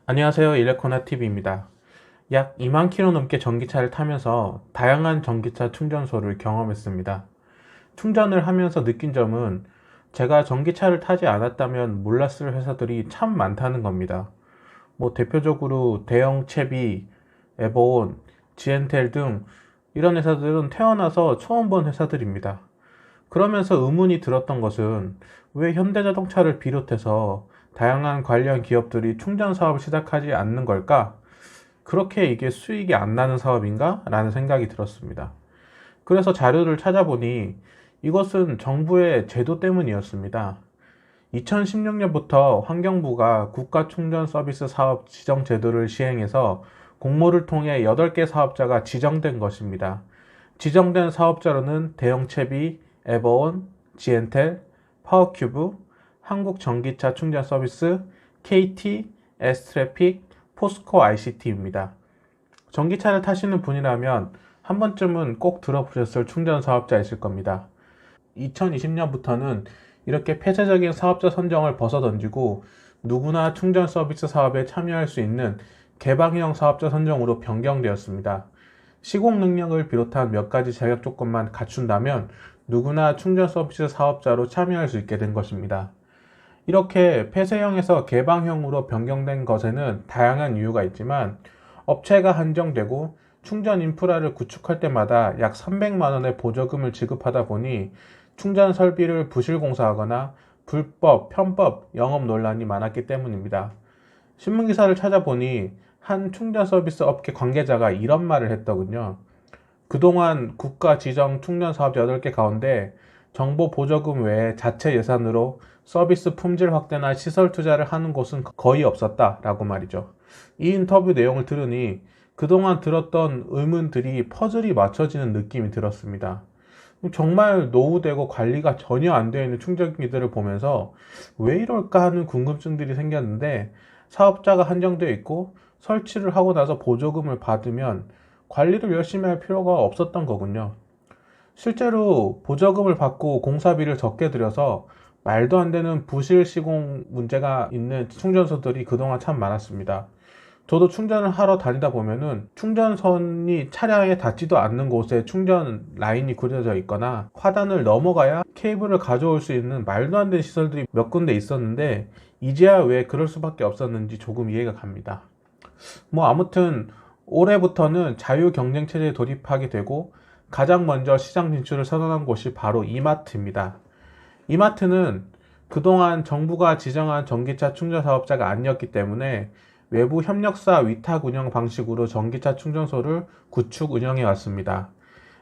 안녕하세요. 일레코나TV입니다. 약 2만 킬로 넘게 전기차를 타면서 다양한 전기차 충전소를 경험했습니다. 충전을 하면서 느낀 점은 제가 전기차를 타지 않았다면 몰랐을 회사들이 참 많다는 겁니다. 대표적으로 대형 채비, 에버온, 지엔텔 등 이런 회사들은 태어나서 처음 본 회사들입니다. 그러면서 의문이 들었던 것은 왜 현대자동차를 비롯해서 다양한 관련 기업들이 충전 사업을 시작하지 않는 걸까? 그렇게 이게 수익이 안 나는 사업인가? 라는 생각이 들었습니다. 그래서 자료를 찾아보니 이것은 정부의 제도 때문이었습니다. 2016년부터 환경부가 국가 충전 서비스 사업 지정 제도를 시행해서 공모를 통해 8개 사업자가 지정된 것입니다. 지정된 사업자로는 대형 채비, 에버온, 지엔텔, 파워큐브, 한국전기차 충전 서비스, KT, S트래픽, 포스코 ICT입니다. 전기차를 타시는 분이라면 한 번쯤은 꼭 들어보셨을 충전 사업자 있을 겁니다. 2020년부터는 이렇게 폐쇄적인 사업자 선정을 벗어던지고 누구나 충전 서비스 사업에 참여할 수 있는 개방형 사업자 선정으로 변경되었습니다. 시공 능력을 비롯한 몇 가지 자격 조건만 갖춘다면 누구나 충전 서비스 사업자로 참여할 수 있게 된 것입니다. 이렇게 폐쇄형에서 개방형으로 변경된 것에는 다양한 이유가 있지만 업체가 한정되고 충전 인프라를 구축할 때마다 약 300만 원의 보조금을 지급하다 보니 충전 설비를 부실 공사하거나 불법, 편법, 영업 논란이 많았기 때문입니다. 신문기사를 찾아보니 한 충전 서비스 업계 관계자가 이런 말을 했더군요. 그동안 국가 지정 충전 사업 8개 가운데 정보 보조금 외에 자체 예산으로 서비스 품질 확대나 시설 투자를 하는 곳은 거의 없었다라고 말이죠. 이 인터뷰 내용을 들으니 그동안 들었던 의문들이 퍼즐이 맞춰지는 느낌이 들었습니다. 정말 노후되고 관리가 전혀 안 되어 있는 충전기들을 보면서 왜 이럴까 하는 궁금증들이 생겼는데 사업자가 한정되어 있고 설치를 하고 나서 보조금을 받으면 관리를 열심히 할 필요가 없었던 거군요. 실제로 보조금을 받고 공사비를 적게 들여서 말도 안 되는 부실 시공 문제가 있는 충전소들이 그동안 참 많았습니다. 저도 충전을 하러 다니다 보면은 충전선이 차량에 닿지도 않는 곳에 충전 라인이 그려져 있거나 화단을 넘어가야 케이블을 가져올 수 있는 말도 안 되는 시설들이 몇 군데 있었는데 이제야 왜 그럴 수밖에 없었는지 조금 이해가 갑니다. 아무튼 올해부터는 자유 경쟁 체제에 돌입하게 되고 가장 먼저 시장 진출을 선언한 곳이 바로 이마트입니다. 이마트는 그동안 정부가 지정한 전기차 충전 사업자가 아니었기 때문에 외부 협력사 위탁 운영 방식으로 전기차 충전소를 구축 운영해 왔습니다.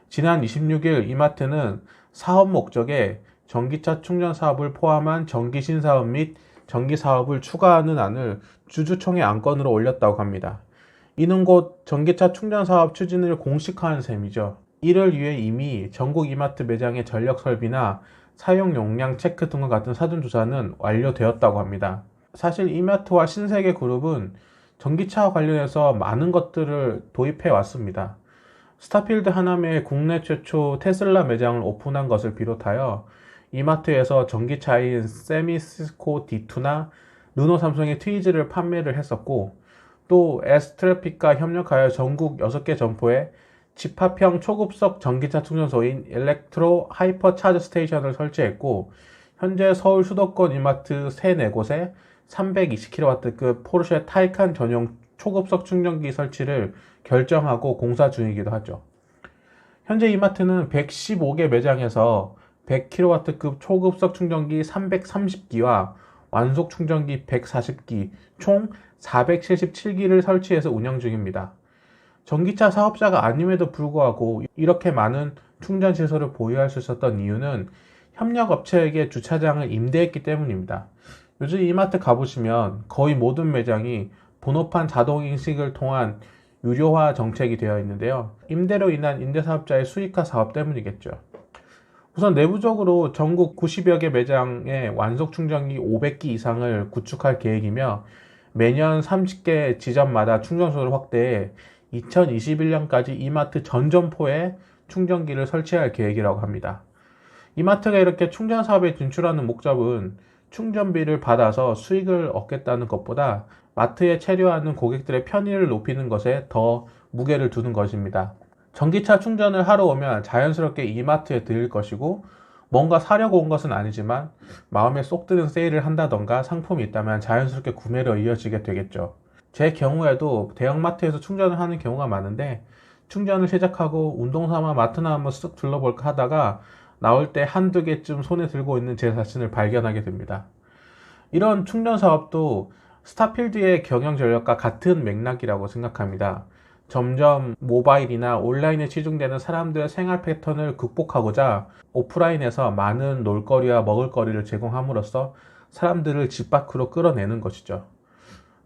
지난 26일 이마트는 사업 목적에 전기차 충전 사업을 포함한 전기 신사업 및 전기 사업을 추가하는 안을 주주총회 안건으로 올렸다고 합니다. 이는 곧 전기차 충전 사업 추진을 공식화한 셈이죠. 이를 위해 이미 전국 이마트 매장의 전력 설비나 사용 용량 체크 등과 같은 사전조사는 완료되었다고 합니다. 사실 이마트와 신세계그룹은 전기차 관련해서 많은 것들을 도입해 왔습니다. 스타필드 하남에 국내 최초 테슬라 매장을 오픈한 것을 비롯하여 이마트에서 전기차인 세미시스코 D2나 르노 삼성의 트위즈를 판매를 했었고 또 S트래픽과 협력하여 전국 6개 점포에 집합형 초급속 전기차 충전소인 일렉트로 하이퍼 차저 스테이션을 설치했고 현재 서울 수도권 이마트 3-4곳에 320kW급 포르쉐 타이칸 전용 초급속 충전기 설치를 결정하고 공사 중이기도 하죠. 현재 이마트는 115개 매장에서 100kW급 초급속 충전기 330기와 완속 충전기 140기, 총 477기를 설치해서 운영 중입니다. 전기차 사업자가 아님에도 불구하고 이렇게 많은 충전 시설을 보유할 수 있었던 이유는 협력업체에게 주차장을 임대했기 때문입니다. 요즘 이마트 가보시면 거의 모든 매장이 번호판 자동인식을 통한 유료화 정책이 되어 있는데요. 임대로 인한 임대사업자의 수익화 사업 때문이겠죠. 우선 내부적으로 전국 90여 개 매장에 완속 충전기 500기 이상을 구축할 계획이며 매년 30개 지점마다 충전소를 확대해 2021년까지 이마트 전 점포에 충전기를 설치할 계획이라고 합니다. 이마트가 이렇게 충전 사업에 진출하는 목적은 충전비를 받아서 수익을 얻겠다는 것보다 마트에 체류하는 고객들의 편의를 높이는 것에 더 무게를 두는 것입니다. 전기차 충전을 하러 오면 자연스럽게 이마트에 들릴 것이고, 뭔가 사려고 온 것은 아니지만 마음에 쏙 드는 세일을 한다던가 상품이 있다면 자연스럽게 구매로 이어지게 되겠죠. 제 경우에도 대형마트에서 충전을 하는 경우가 많은데, 충전을 시작하고 운동삼아 마트나 한번 쓱 둘러볼까 하다가 나올 때 한두 개쯤 손에 들고 있는 제 자신을 발견하게 됩니다. 이런 충전 사업도 스타필드의 경영 전략과 같은 맥락이라고 생각합니다. 점점 모바일이나 온라인에 치중되는 사람들의 생활 패턴을 극복하고자 오프라인에서 많은 놀거리와 먹을거리를 제공함으로써 사람들을 집 밖으로 끌어내는 것이죠.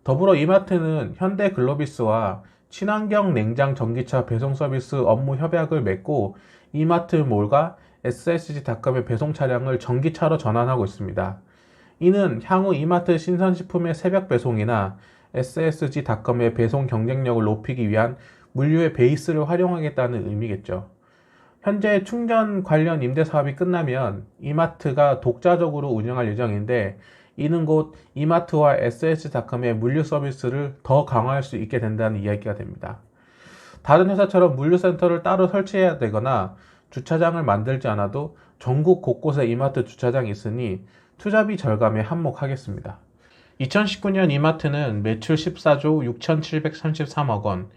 더불어 이마트는 현대 글로비스와 친환경 냉장 전기차 배송 서비스 업무 협약을 맺고 이마트몰과 SSG닷컴의 배송 차량을 전기차로 전환하고 있습니다. 이는 향후 이마트 신선식품의 새벽 배송이나 SSG닷컴의 배송 경쟁력을 높이기 위한 물류의 베이스를 활용하겠다는 의미겠죠. 현재 충전 관련 임대 사업이 끝나면 이마트가 독자적으로 운영할 예정인데, 이는 곧 이마트와 SS닷컴의 물류 서비스를 더 강화할 수 있게 된다는 이야기가 됩니다. 다른 회사처럼 물류센터를 따로 설치해야 되거나 주차장을 만들지 않아도 전국 곳곳에 이마트 주차장이 있으니 투자비 절감에 한몫하겠습니다. 2019년 이마트는 매출 14조 6,733억 원,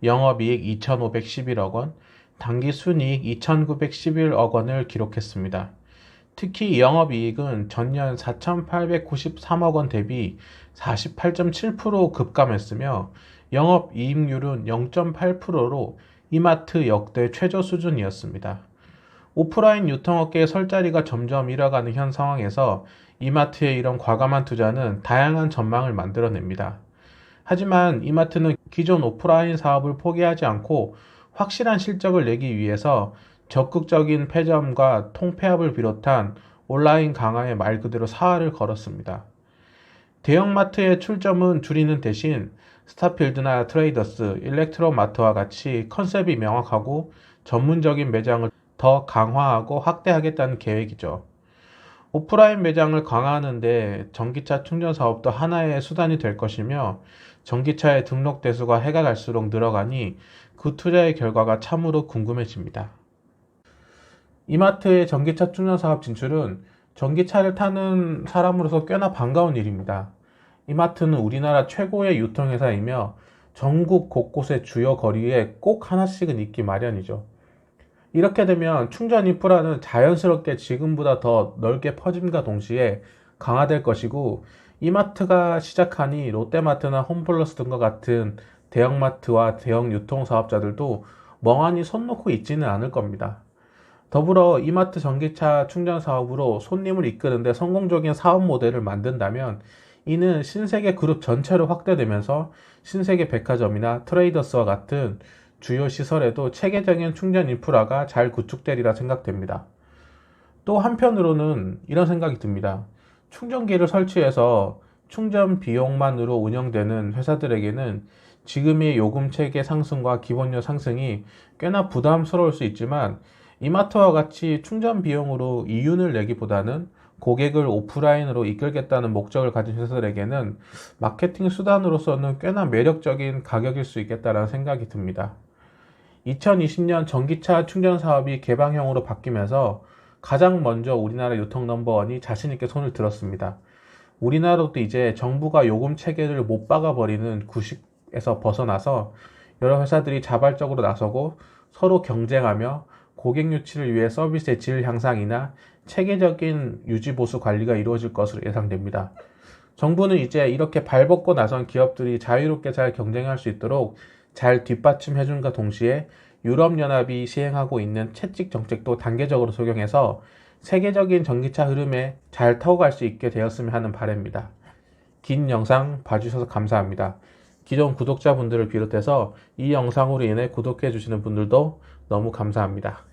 영업이익 2,511억 원, 당기순이익 2,911억 원을 기록했습니다. 특히 영업이익은 전년 4,893억 원 대비 48.7% 급감했으며 영업이익률은 0.8%로 이마트 역대 최저 수준이었습니다. 오프라인 유통업계의 설 자리가 점점 잃어가는 현 상황에서 이마트의 이런 과감한 투자는 다양한 전망을 만들어냅니다. 하지만 이마트는 기존 오프라인 사업을 포기하지 않고 확실한 실적을 내기 위해서 적극적인 폐점과 통폐합을 비롯한 온라인 강화에 말 그대로 사활을 걸었습니다. 대형마트의 출점은 줄이는 대신 스타필드나 트레이더스, 일렉트로마트와 같이 컨셉이 명확하고 전문적인 매장을 더 강화하고 확대하겠다는 계획이죠. 오프라인 매장을 강화하는데 전기차 충전 사업도 하나의 수단이 될 것이며, 전기차의 등록 대수가 해가 갈수록 늘어가니 그 투자의 결과가 참으로 궁금해집니다. 이마트의 전기차 충전 사업 진출은 전기차를 타는 사람으로서 꽤나 반가운 일입니다. 이마트는 우리나라 최고의 유통회사이며 전국 곳곳의 주요 거리에 꼭 하나씩은 있기 마련이죠. 이렇게 되면 충전 인프라는 자연스럽게 지금보다 더 넓게 퍼짐과 동시에 강화될 것이고, 이마트가 시작하니 롯데마트나 홈플러스 등과 같은 대형마트와 대형 유통사업자들도 멍하니 손 놓고 있지는 않을 겁니다. 더불어 이마트 전기차 충전 사업으로 손님을 이끄는데 성공적인 사업 모델을 만든다면, 이는 신세계 그룹 전체로 확대되면서 신세계 백화점이나 트레이더스와 같은 주요 시설에도 체계적인 충전 인프라가 잘 구축되리라 생각됩니다. 또 한편으로는 이런 생각이 듭니다. 충전기를 설치해서 충전 비용만으로 운영되는 회사들에게는 지금의 요금 체계 상승과 기본료 상승이 꽤나 부담스러울 수 있지만, 이마트와 같이 충전 비용으로 이윤을 내기보다는 고객을 오프라인으로 이끌겠다는 목적을 가진 회사들에게는 마케팅 수단으로서는 꽤나 매력적인 가격일 수 있겠다는 생각이 듭니다. 2020년 전기차 충전 사업이 개방형으로 바뀌면서 가장 먼저 우리나라 유통 넘버원이 자신있게 손을 들었습니다. 우리나라도 이제 정부가 요금 체계를 못 박아버리는 구식에서 벗어나서 여러 회사들이 자발적으로 나서고 서로 경쟁하며 고객 유치를 위해 서비스의 질 향상이나 체계적인 유지보수 관리가 이루어질 것으로 예상됩니다. 정부는 이제 이렇게 발벗고 나선 기업들이 자유롭게 잘 경쟁할 수 있도록 잘 뒷받침해준과 동시에 유럽연합이 시행하고 있는 채찍 정책도 단계적으로 적용해서 세계적인 전기차 흐름에 잘 타고 갈 수 있게 되었으면 하는 바람입니다. 긴 영상 봐주셔서 감사합니다. 기존 구독자분들을 비롯해서 이 영상으로 인해 구독해 주시는 분들도 너무 감사합니다.